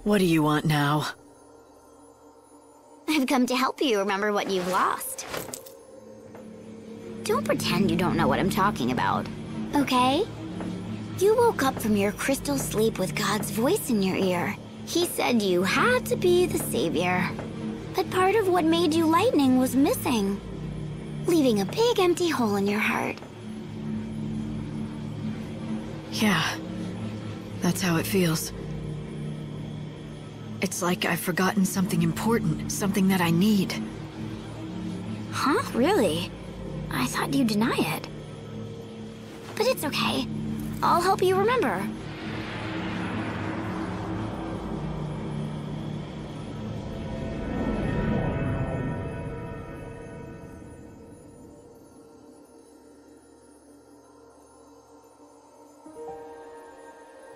What do you want now? I've come to help you remember what you've lost. Don't pretend you don't know what I'm talking about, okay? You woke up from your crystal sleep with God's voice in your ear. He said you had to be the savior. But part of what made you lightning was missing, leaving a big empty hole in your heart. Yeah, that's how it feels. It's like I've forgotten something important, something that I need. Huh? Really? I thought you'd deny it. But it's okay. I'll help you remember.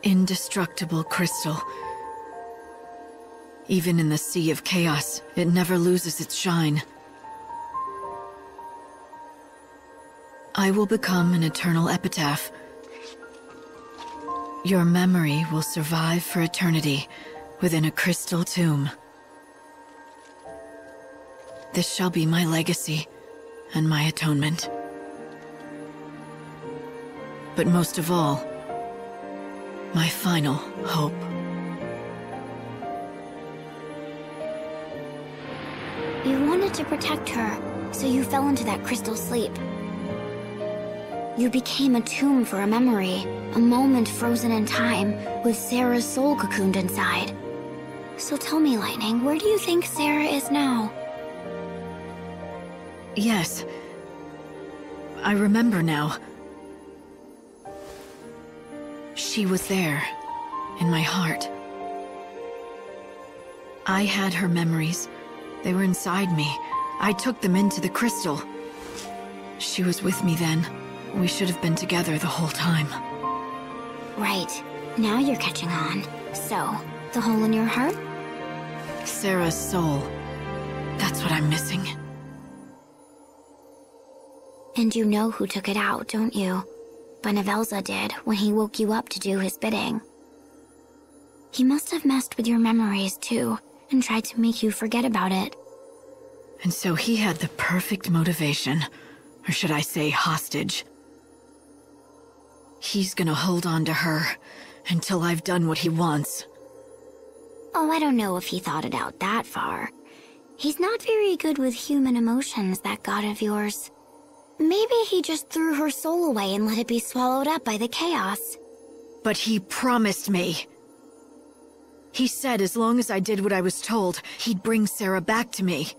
Indestructible crystal. Even in the sea of chaos, it never loses its shine. I will become an eternal epitaph. Your memory will survive for eternity within a crystal tomb. This shall be my legacy and my atonement. But most of all, my final hope. You wanted to protect her, so you fell into that crystal sleep. You became a tomb for a memory, a moment frozen in time, with Sarah's soul cocooned inside. So tell me, Lightning, where do you think Sarah is now? Yes. I remember now. She was there, in my heart. I had her memories. They were inside me. I took them into the crystal. She was with me then. We should have been together the whole time. Right. Now you're catching on. So, the hole in your heart? Sarah's soul. That's what I'm missing. And you know who took it out, don't you? Benevelza did when he woke you up to do his bidding. He must have messed with your memories too, and tried to make you forget about it. And so he had the perfect motivation, or should I say hostage. He's gonna hold on to her until I've done what he wants. Oh, I don't know if he thought it out that far. He's not very good with human emotions, that god of yours. Maybe he just threw her soul away and let it be swallowed up by the chaos. But he promised me. He said as long as I did what I was told, he'd bring Sarah back to me.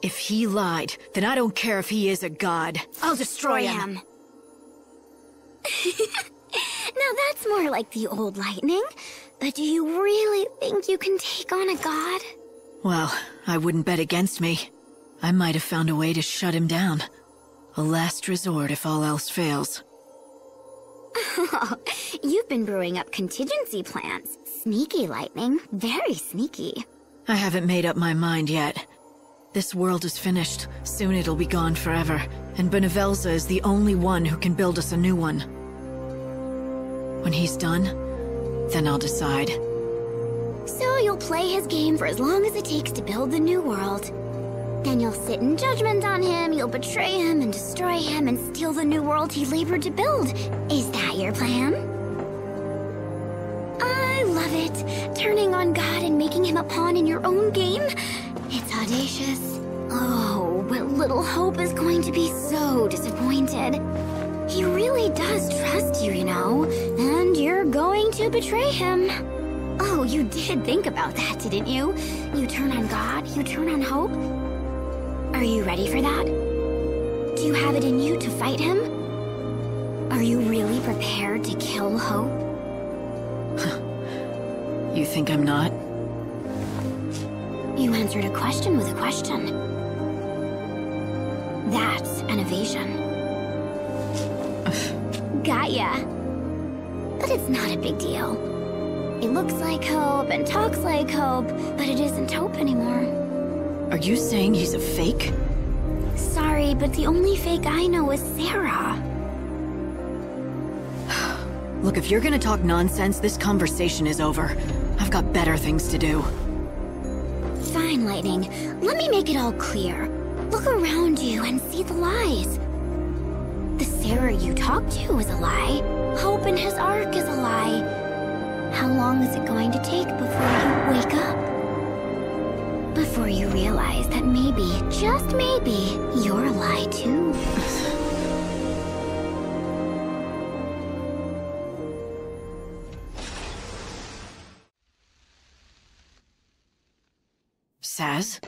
If he lied, then I don't care if he is a god. I'll destroy him. Now that's more like the old Lightning. But do you really think you can take on a god? Well, I wouldn't bet against me. I might have found a way to shut him down. A last resort if all else fails. Oh, you've been brewing up contingency plans. Sneaky, Lightning. Very sneaky. I haven't made up my mind yet. This world is finished. Soon it'll be gone forever. And Benevelza is the only one who can build us a new one. When he's done, then I'll decide. So you'll play his game for as long as it takes to build the new world. Then you'll sit in judgment on him, you'll betray him and destroy him and steal the new world he labored to build. Is that your plan? I love it. Turning on God and making him a pawn in your own game. It's audacious. Oh, but little Hope is going to be so disappointed. He really does trust you, you know, and you're going to betray him. Oh, you did think about that, didn't you? You turn on God, you turn on Hope. Are you ready for that? Do you have it in you to fight him? Are you really prepared to kill Hope? You think I'm not? You answered a question with a question. That's an evasion. Got ya. But it's not a big deal. It looks like Hope and talks like Hope, but it isn't Hope anymore. Are you saying he's a fake? Sorry, but the only fake I know is Sarah. Look, if you're gonna talk nonsense, this conversation is over. I've got better things to do. Fine, Lightning. Let me make it all clear. Look around you and see the lies. The Sarah you talked to is a lie. Hope in his arc is a lie. How long is it going to take before you wake up? Before you realize that maybe, just maybe, you're a lie too. Saz?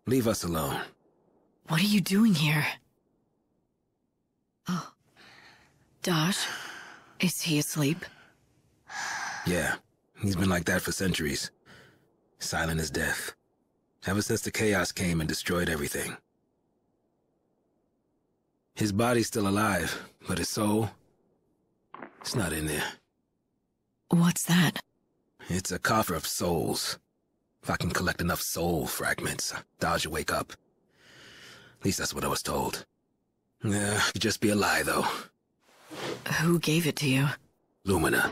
Leave us alone. What are you doing here? Oh. Daj? Is he asleep? Yeah, he's been like that for centuries. Silent as death. Ever since the chaos came and destroyed everything. His body's still alive, but his soul, it's not in there. What's that? It's a coffer of souls. If I can collect enough soul fragments, Daj will wake up. At least that's what I was told. Yeah, could just be a lie, though. Who gave it to you? Lumina.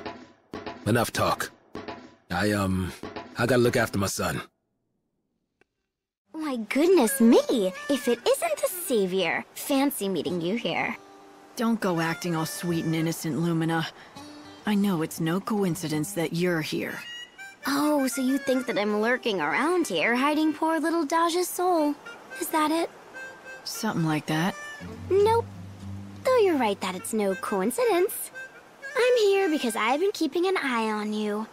Enough talk. I gotta look after my son. My goodness me! If it isn't the Savior. Fancy meeting you here. Don't go acting all sweet and innocent, Lumina. I know it's no coincidence that you're here. Oh, so you think that I'm lurking around here, hiding poor little Daj's soul. Is that it? Something like that. Nope. Though you're right that it's no coincidence. I'm here because I've been keeping an eye on you.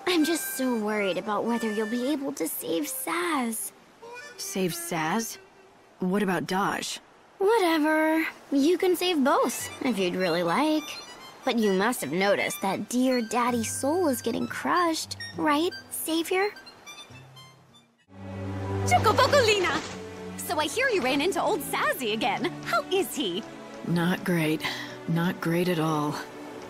I'm just so worried about whether you'll be able to save Saz. Save Saz? What about Daj? Whatever. You can save both, if you'd really like. But you must have noticed that dear Daddy's soul is getting crushed, right, Savior? Chocobocolina! So I hear you ran into old Sazzy again. How is he? Not great. Not great at all.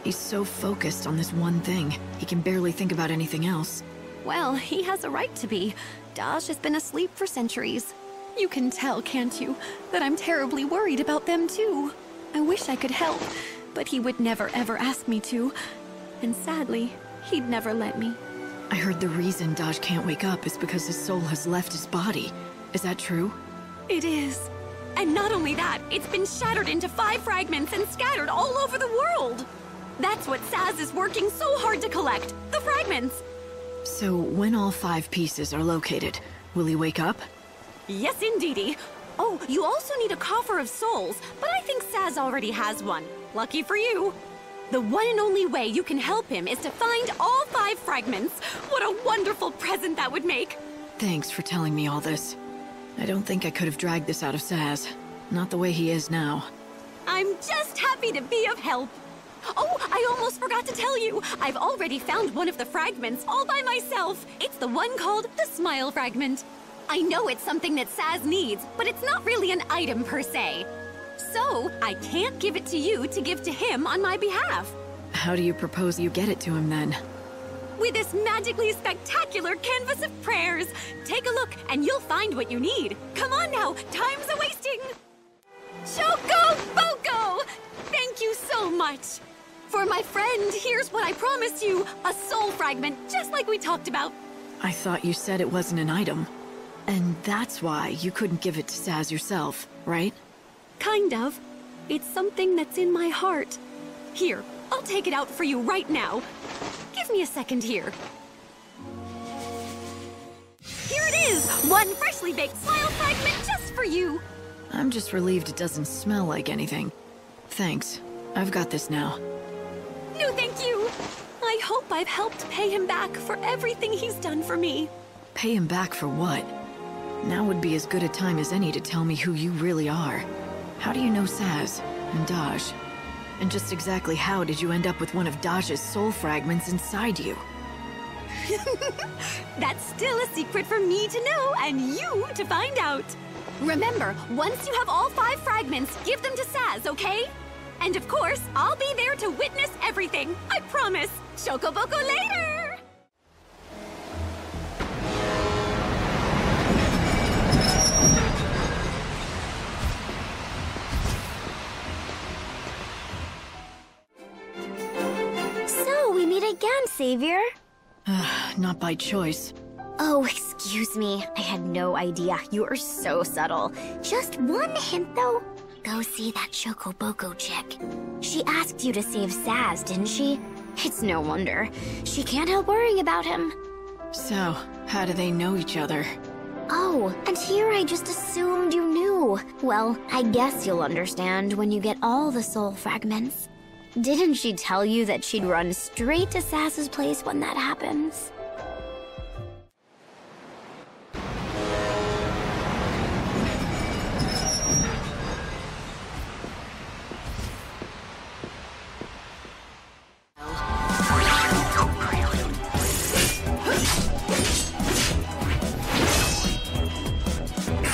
He's so focused on this one thing, he can barely think about anything else. Well, he has a right to be. Daj has been asleep for centuries. You can tell, can't you, that I'm terribly worried about them too. I wish I could help, but he would never ever ask me to. And sadly, he'd never let me. I heard the reason Daj can't wake up is because his soul has left his body. Is that true? It is. And not only that, it's been shattered into 5 fragments and scattered all over the world. That's what Saz is working so hard to collect, the fragments. So when all 5 pieces are located, will he wake up? Yes, indeedy. Oh, you also need a coffer of souls, but I think Saz already has one. Lucky for you. The one and only way you can help him is to find all 5 fragments. What a wonderful present that would make. Thanks for telling me all this. I don't think I could have dragged this out of Saz. Not the way he is now. I'm just happy to be of help. Oh, I almost forgot to tell you. I've already found one of the fragments all by myself. It's the one called the Smile Fragment. I know it's something that Saz needs, but it's not really an item per se. So, I can't give it to you to give to him on my behalf. How do you propose you get it to him then? With this magically spectacular canvas of prayers. Take a look and you'll find what you need. Come on now, time's a-wasting. Choco Boco! Thank you so much. For my friend, here's what I promised you. A soul fragment, just like we talked about. I thought you said it wasn't an item. And that's why you couldn't give it to Saz yourself, right? Kind of. It's something that's in my heart. Here, I'll take it out for you right now. Give me a second here. Here it is! One freshly baked smile fragment just for you. I'm just relieved it doesn't smell like anything. Thanks. I've got this now. No, thank you. I hope I've helped pay him back for everything he's done for me. Pay him back for what? Now would be as good a time as any to tell me who you really are. How do you know Saz and Daj? And just exactly how did you end up with one of Daj's soul fragments inside you? That's still a secret for me to know and you to find out. Remember, once you have all 5 fragments, give them to Saz, okay? And of course, I'll be there to witness everything. I promise. Chocoboco later! So, we meet again, Savior. Not by choice. Oh, excuse me. I had no idea. You are so subtle. Just one hint, though. Go see that Chocoboco chick. She asked you to save Saz, didn't she? It's no wonder. She can't help worrying about him. So, how do they know each other? Oh, and here I just assumed you knew. Well, I guess you'll understand when you get all the soul fragments. Didn't she tell you that she'd run straight to Saz's place when that happens?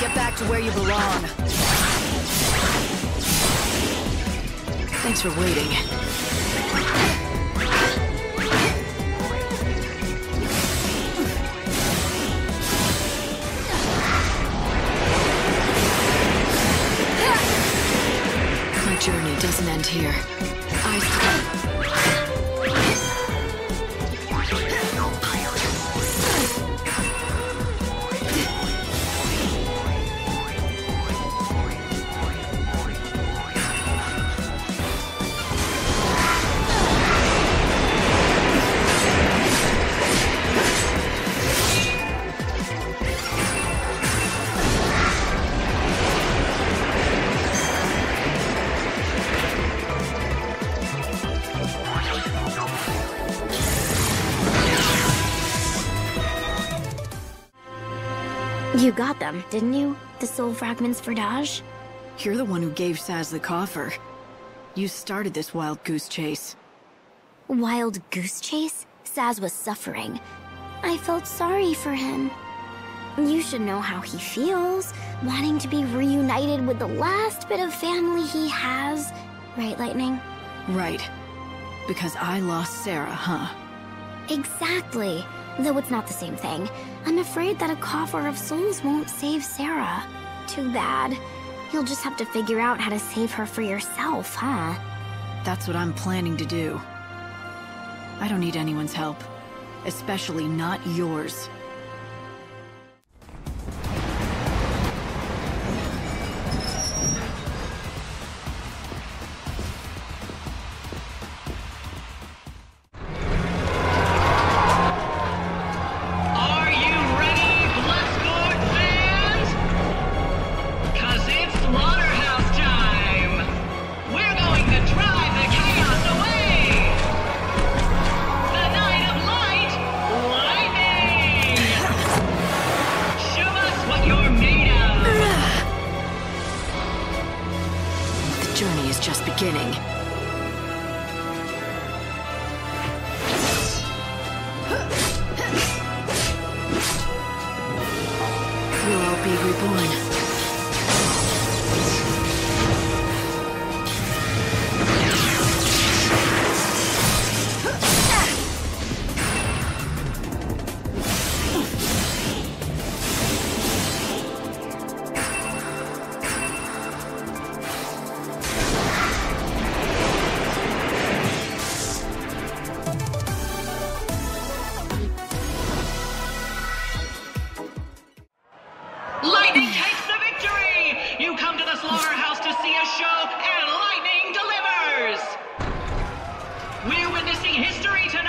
Get back to where you belong. Thanks for waiting. My journey doesn't end here. You got them, didn't you? The soul fragments for Daj? You're the one who gave Saz the coffer. You started this wild goose chase. Wild goose chase? Saz was suffering. I felt sorry for him. You should know how he feels, wanting to be reunited with the last bit of family he has. Right, Lightning? Right. Because I lost Sarah, huh? Exactly. Though it's not the same thing. I'm afraid that a coffer of souls won't save Sarah. Too bad. You'll just have to figure out how to save her for yourself, huh? That's what I'm planning to do. I don't need anyone's help. Especially not yours. Just beginning. We'll all be reborn. Lightning takes the victory! You come to the slaughterhouse to see a show, and Lightning delivers! We're witnessing history tonight!